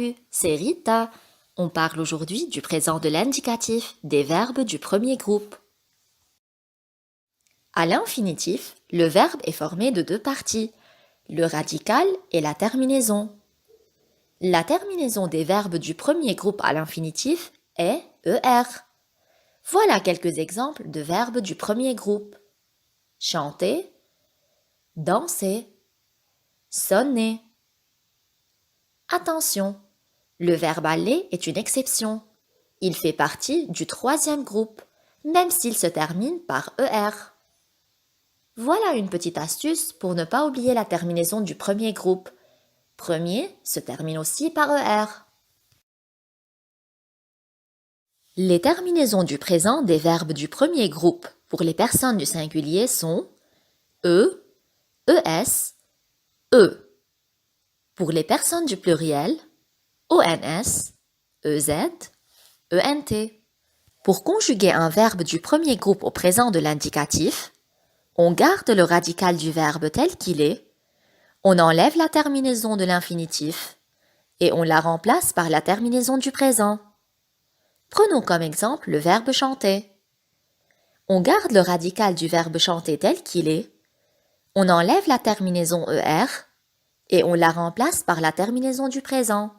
Salut, c'est Rita. On parle aujourd'hui du présent de l'indicatif, des verbes du premier groupe. À l'infinitif, le verbe est formé de deux parties, le radical et la terminaison. La terminaison des verbes du premier groupe à l'infinitif est ER. Voilà quelques exemples de verbes du premier groupe. Chanter, danser, sonner. Attention, le verbe aller est une exception. Il fait partie du troisième groupe, même s'il se termine par ER. Voilà une petite astuce pour ne pas oublier la terminaison du premier groupe. Premier se termine aussi par ER. Les terminaisons du présent des verbes du premier groupe pour les personnes du singulier sont E, ES, E. Pour les personnes du pluriel, ONS, EZ, ENT. Pour conjuguer un verbe du premier groupe au présent de l'indicatif, on garde le radical du verbe tel qu'il est, on enlève la terminaison de l'infinitif et on la remplace par la terminaison du présent. Prenons comme exemple le verbe chanter. On garde le radical du verbe chanter tel qu'il est, on enlève la terminaison ER et on la remplace par la terminaison du présent.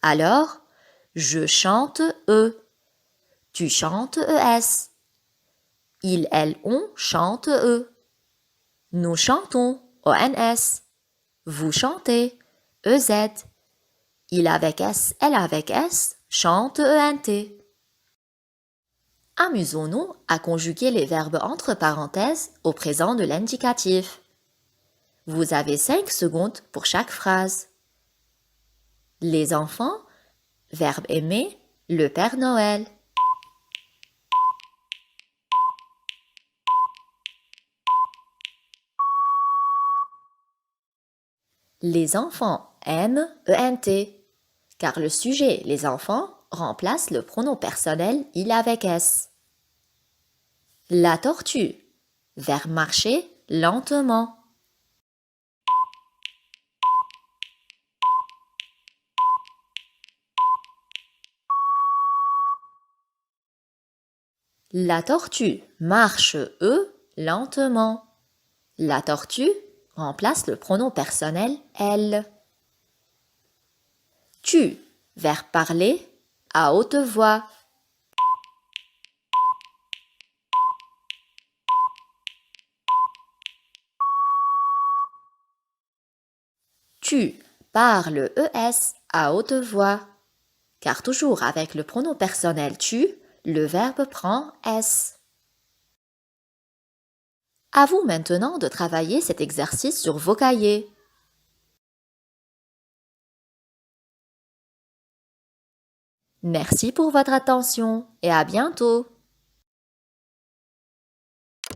Alors, je chante E. Tu chantes ES. Il, elle, on chante E. Nous chantons ONS. Vous chantez EZ. Il avec S, elle avec S chante ENT. Amusons-nous à conjuguer les verbes entre parenthèses au présent de l'indicatif. Vous avez 5 secondes pour chaque phrase. Les enfants, verbe aimer, le Père Noël. Les enfants aiment ENT, car le sujet les enfants remplace le pronom personnel il avec S. La tortue, verbe marcher lentement. La tortue marche lentement. La tortue remplace le pronom personnel elle. Tu, verbe parler à haute voix. Tu parles ES à haute voix, car toujours avec le pronom personnel tu, le verbe prend S. À vous maintenant de travailler cet exercice sur vos cahiers. Merci pour votre attention et à bientôt.